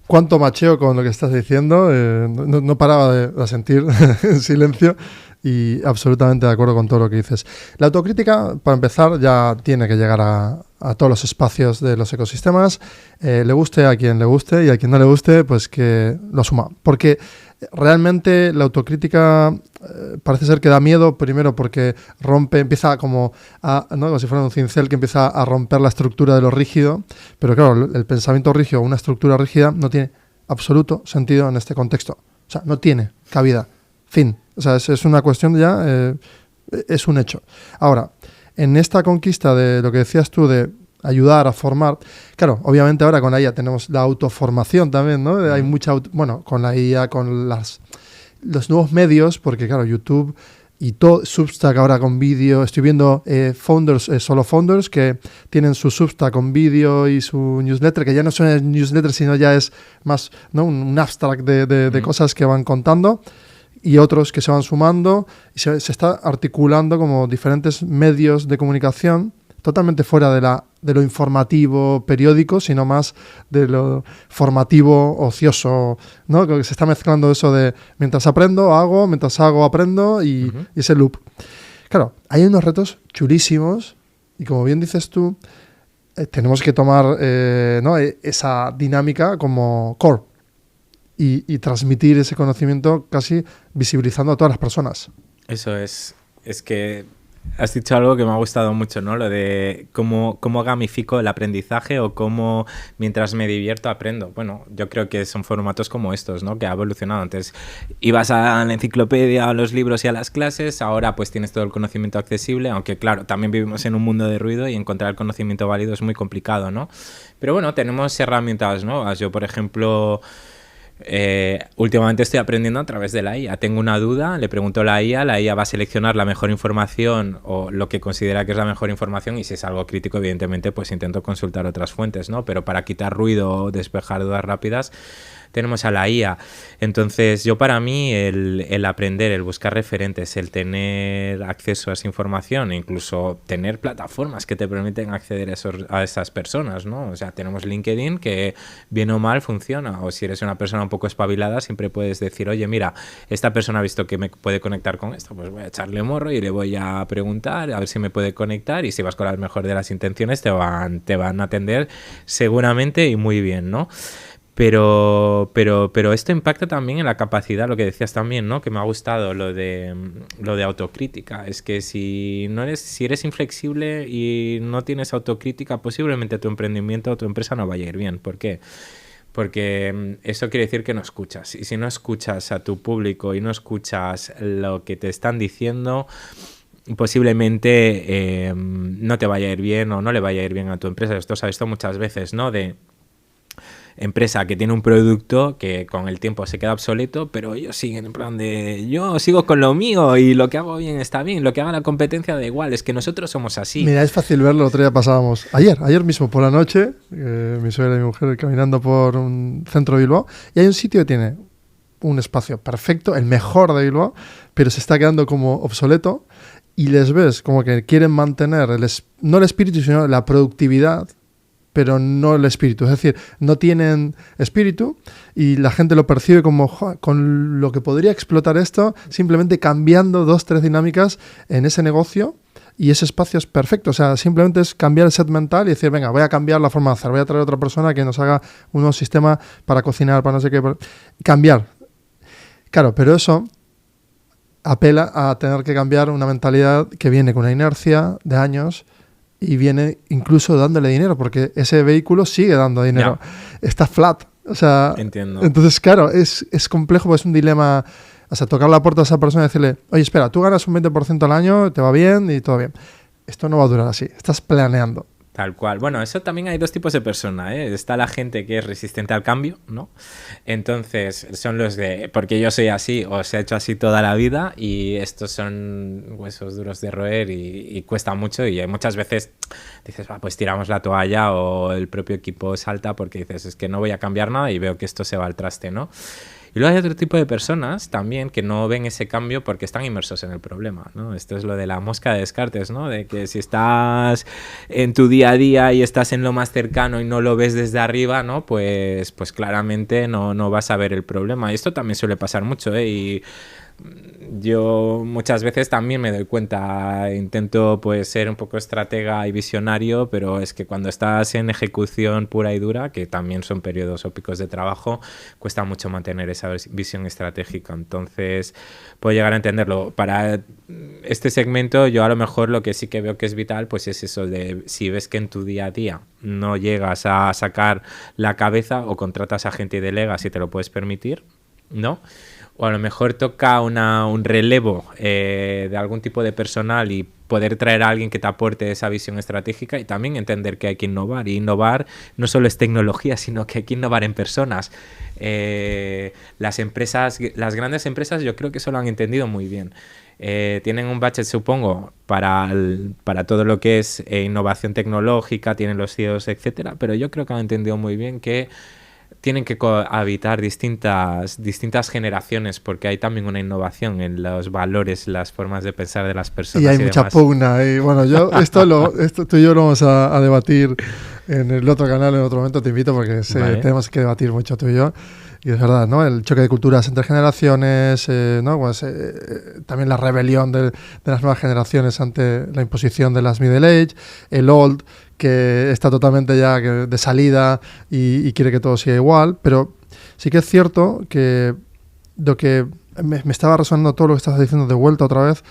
cuánto macheo con lo que estás diciendo, no paraba de sentir en silencio y absolutamente de acuerdo con todo lo que dices. La autocrítica, para empezar, ya tiene que llegar a todos los espacios de los ecosistemas, le guste a quien le guste y a quien no le guste, pues que lo asuma, porque realmente la autocrítica parece ser que da miedo, primero porque empieza como si fuera un cincel que empieza a romper la estructura de lo rígido, pero claro, el pensamiento rígido, una estructura rígida, no tiene absoluto sentido en este contexto. O sea, no tiene cabida. Fin. O sea, es una cuestión ya, es un hecho. Ahora, en esta conquista de lo que decías tú de ayudar a formar, claro, obviamente ahora con la IA tenemos la autoformación también, ¿no? Hay mucha, con la IA, con los nuevos medios, porque claro, YouTube y todo, Substack ahora con vídeo, estoy viendo solo founders que tienen su Substack con vídeo y su newsletter, que ya no son newsletter, sino ya es más, ¿no? un abstract de cosas que van contando, y otros que se van sumando, y se está articulando como diferentes medios de comunicación totalmente fuera de lo informativo periódico, sino más de lo formativo ocioso, ¿no? Que se está mezclando eso de mientras aprendo, hago, mientras hago, aprendo y ese loop. Claro, hay unos retos chulísimos y como bien dices tú, tenemos que tomar esa dinámica como core y transmitir ese conocimiento casi visibilizando a todas las personas. Eso es que has dicho algo que me ha gustado mucho, ¿no? Lo de cómo gamifico el aprendizaje o cómo mientras me divierto aprendo. Bueno, yo creo que son formatos como estos, ¿no? Que ha evolucionado. Antes ibas a la enciclopedia, a los libros y a las clases, ahora pues tienes todo el conocimiento accesible, aunque claro, también vivimos en un mundo de ruido y encontrar el conocimiento válido es muy complicado, ¿no? Pero bueno, tenemos herramientas nuevas. Yo, por ejemplo, últimamente estoy aprendiendo a través de la IA. Tengo una duda, le pregunto a la IA va a seleccionar la mejor información o lo que considera que es la mejor información, y si es algo crítico, evidentemente, pues intento consultar otras fuentes, ¿no? Pero para quitar ruido o despejar dudas rápidas, tenemos a la IA. Entonces, yo para mí el aprender, el buscar referentes, el tener acceso a esa información, e incluso tener plataformas que te permiten acceder a esas personas, ¿no? O sea, tenemos LinkedIn que bien o mal funciona, o si eres una persona un poco espabilada, siempre puedes decir, oye, mira, esta persona ha visto que me puede conectar con esto, pues voy a echarle morro y le voy a preguntar a ver si me puede conectar, y si vas con la mejor de las intenciones te van a atender seguramente y muy bien, ¿no? Pero esto impacta también en la capacidad, lo que decías también, ¿no? Que me ha gustado lo de autocrítica. Es que si eres inflexible y no tienes autocrítica, posiblemente tu emprendimiento o tu empresa no vaya a ir bien. ¿Por qué? Porque eso quiere decir que no escuchas. Y si no escuchas a tu público y no escuchas lo que te están diciendo, posiblemente no te vaya a ir bien o no le vaya a ir bien a tu empresa. Esto se ha visto muchas veces, ¿no? De empresa que tiene un producto que con el tiempo se queda obsoleto, pero ellos siguen en plan de yo sigo con lo mío y lo que hago bien está bien, lo que haga la competencia da igual, es que nosotros somos así. Mira, es fácil verlo, el otro día pasábamos, ayer mismo por la noche, mi suegra y mi mujer caminando por un centro de Bilbao, y hay un sitio que tiene un espacio perfecto, el mejor de Bilbao, pero se está quedando como obsoleto y les ves como que quieren mantener no el espíritu, sino la productividad, pero no el espíritu. Es decir, no tienen espíritu y la gente lo percibe como con lo que podría explotar esto, simplemente cambiando 2-3 dinámicas en ese negocio y ese espacio es perfecto. O sea, simplemente es cambiar el set mental y decir, venga, voy a cambiar la forma de hacer, voy a traer a otra persona que nos haga un nuevo sistema para cocinar, para no sé qué. Cambiar. Claro, pero eso apela a tener que cambiar una mentalidad que viene con una inercia de años y viene incluso dándole dinero, porque ese vehículo sigue dando dinero. Está flat. O sea, entiendo. Entonces, claro, es complejo, pues es un dilema. O sea, tocar la puerta a esa persona y decirle, oye, espera, tú ganas un 20% al año, te va bien y todo bien. Esto no va a durar así. Estás planeando. Tal cual. Bueno, eso también hay dos tipos de personas, ¿eh? Está la gente que es resistente al cambio, ¿no? Entonces, son los de, porque yo soy así o se ha hecho así toda la vida y estos son huesos duros de roer y cuesta mucho y hay muchas veces dices, pues tiramos la toalla o el propio equipo salta porque dices, es que no voy a cambiar nada y veo que esto se va al traste, ¿no? Y luego hay otro tipo de personas también que no ven ese cambio porque están inmersos en el problema, ¿no? Esto es lo de la mosca de Descartes, ¿no? De que si estás en tu día a día y estás en lo más cercano y no lo ves desde arriba, ¿no? Pues claramente no vas a ver el problema. Y esto también suele pasar mucho, ¿eh? Y yo muchas veces también me doy cuenta, intento pues ser un poco estratega y visionario, pero es que cuando estás en ejecución pura y dura, que también son periodos o picos de trabajo, cuesta mucho mantener esa visión estratégica. Entonces puedo llegar a entenderlo. Para este segmento yo a lo mejor lo que sí que veo que es vital pues es eso de si ves que en tu día a día no llegas a sacar la cabeza o contratas a gente y delegas si te lo puedes permitir, ¿no? O a lo mejor toca un relevo de algún tipo de personal y poder traer a alguien que te aporte esa visión estratégica y también entender que hay que innovar. Y innovar no solo es tecnología, sino que hay que innovar en personas. Las empresas, las grandes empresas yo creo que eso lo han entendido muy bien. Tienen un budget, supongo, para todo lo que es innovación tecnológica, tienen los CEOs, etcétera, pero yo creo que han entendido muy bien que tienen que cohabitar distintas generaciones porque hay también una innovación en los valores, las formas de pensar de las personas. Y hay mucha demás. pugna. Y bueno, esto tú y yo lo vamos a debatir en el otro canal en otro momento. Te invito porque tenemos que debatir mucho tú y yo. Y es verdad, ¿no? El choque de culturas entre generaciones, ¿no? Pues, también la rebelión de las nuevas generaciones ante la imposición de las middle age, el old que está totalmente ya de salida y quiere que todo siga igual, pero sí que es cierto que lo que me estaba resonando todo lo que estás diciendo de vuelta otra vez.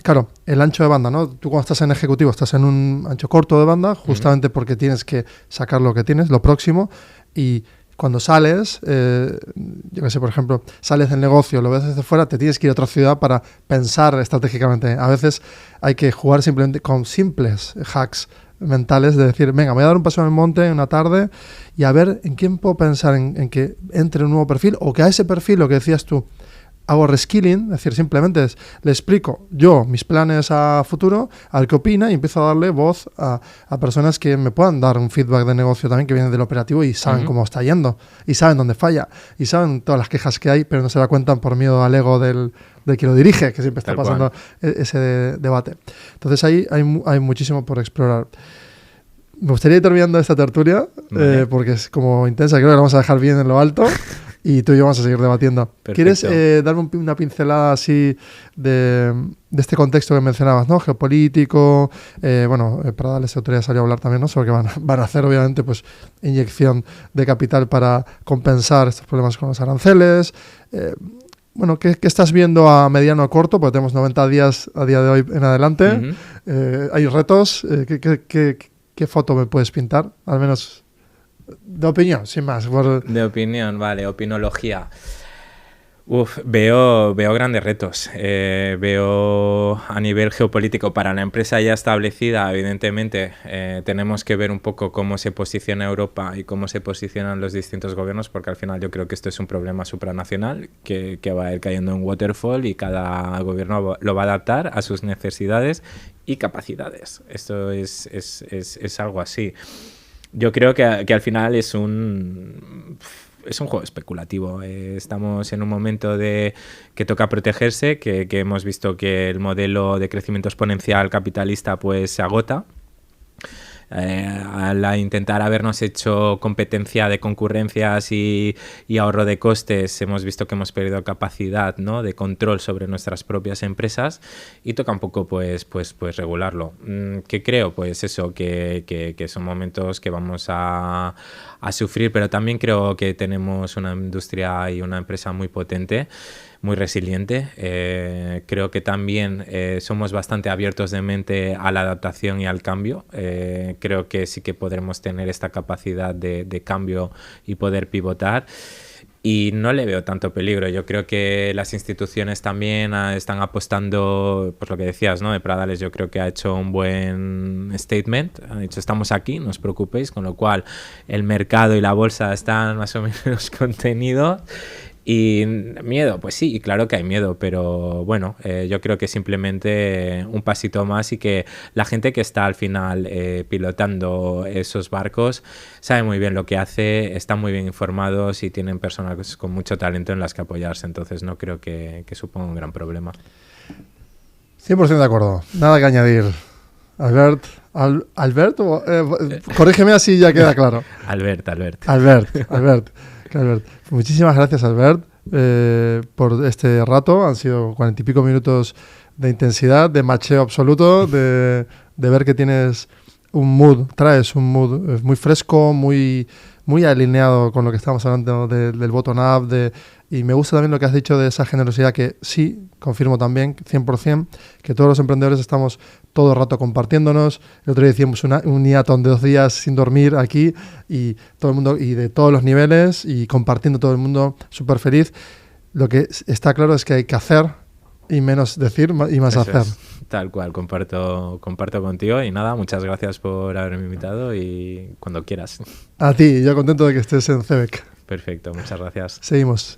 Claro, el ancho de banda, ¿no? Tú cuando estás en ejecutivo estás en un ancho corto de banda justamente porque tienes que sacar lo que tienes, lo próximo, y cuando sales, yo qué sé, por ejemplo, sales del negocio, lo ves desde fuera, te tienes que ir a otra ciudad para pensar estratégicamente. A veces hay que jugar simplemente con simples hacks mentales de decir, venga, voy a dar un paseo en el monte una tarde y a ver en quién puedo pensar en que entre un nuevo perfil o que a ese perfil, lo que decías tú, hago reskilling, es decir, simplemente le explico yo mis planes a futuro, al que opina y empiezo a darle voz a personas que me puedan dar un feedback de negocio también que viene del operativo y saben cómo está yendo y saben dónde falla y saben todas las quejas que hay, pero no se la cuentan por miedo al ego del que lo dirige, que siempre está pasando ese debate. Entonces ahí hay muchísimo por explorar. Me gustaría ir terminando esta tertulia, porque es como intensa, creo que la vamos a dejar bien en lo alto. y tú y yo vamos a seguir debatiendo. Perfecto. ¿Quieres darme una pincelada así de este contexto que mencionabas, ¿no? Geopolítico, Pradales otro día salió a hablar también, ¿no? Sobre que van a hacer, obviamente, pues inyección de capital para compensar estos problemas con los aranceles. ¿Qué estás viendo a mediano o corto? Porque tenemos 90 días a día de hoy en adelante. Hay retos. ¿Qué foto me puedes pintar? Al menos de opinión, sin más. De opinión, vale. Opinología. Veo grandes retos. Veo a nivel geopolítico para la empresa ya establecida, evidentemente, tenemos que ver un poco cómo se posiciona Europa y cómo se posicionan los distintos gobiernos, porque al final yo creo que esto es un problema supranacional que va a ir cayendo en waterfall y cada gobierno lo va a adaptar a sus necesidades y capacidades. Esto es algo así. Yo creo que al final es un juego especulativo. Estamos en un momento que toca protegerse, que hemos visto que el modelo de crecimiento exponencial capitalista pues se agota. Al intentar habernos hecho competencia de concurrencias y ahorro de costes, hemos visto que hemos perdido capacidad, ¿no?, de control sobre nuestras propias empresas y toca un poco pues regularlo. ¿Qué creo? Pues eso, que son momentos que vamos a sufrir, pero también creo que tenemos una industria y una empresa muy potente, muy resiliente. Creo que también somos bastante abiertos de mente a la adaptación y al cambio. Creo que sí que podremos tener esta capacidad de cambio y poder pivotar. Y no le veo tanto peligro. Yo creo que las instituciones también están apostando, pues lo que decías, ¿no?, de Pradales. Yo creo que ha hecho un buen statement. Ha dicho, estamos aquí, no os preocupéis, con lo cual el mercado y la bolsa están más o menos contenidos. Y miedo, pues sí, claro que hay miedo, pero bueno, yo creo que simplemente un pasito más y que la gente que está al final pilotando esos barcos sabe muy bien lo que hace, están muy bien informados y tienen personas con mucho talento en las que apoyarse, entonces no creo que suponga un gran problema. 100% de acuerdo, nada que añadir. Albert, corrígeme así ya queda claro. Albert. Muchísimas gracias, Albert, por este rato. Han sido 40 y pico minutos de intensidad, de macheo absoluto, de ver que tienes traes un mood muy fresco, muy alineado con lo que estamos hablando del bottom-up, y me gusta también lo que has dicho de esa generosidad que sí, confirmo también, 100%, que todos los emprendedores estamos todo el rato compartiéndonos. El otro día hicimos un hiato de 2 días sin dormir aquí y todo el mundo, y de todos los niveles, y compartiendo todo el mundo súper feliz. Lo que está claro es que hay que hacer y menos decir y más hacer. Tal cual, comparto contigo y nada, muchas gracias por haberme invitado y cuando quieras. A ti, yo contento de que estés en CEBEC. Perfecto, muchas gracias. Seguimos.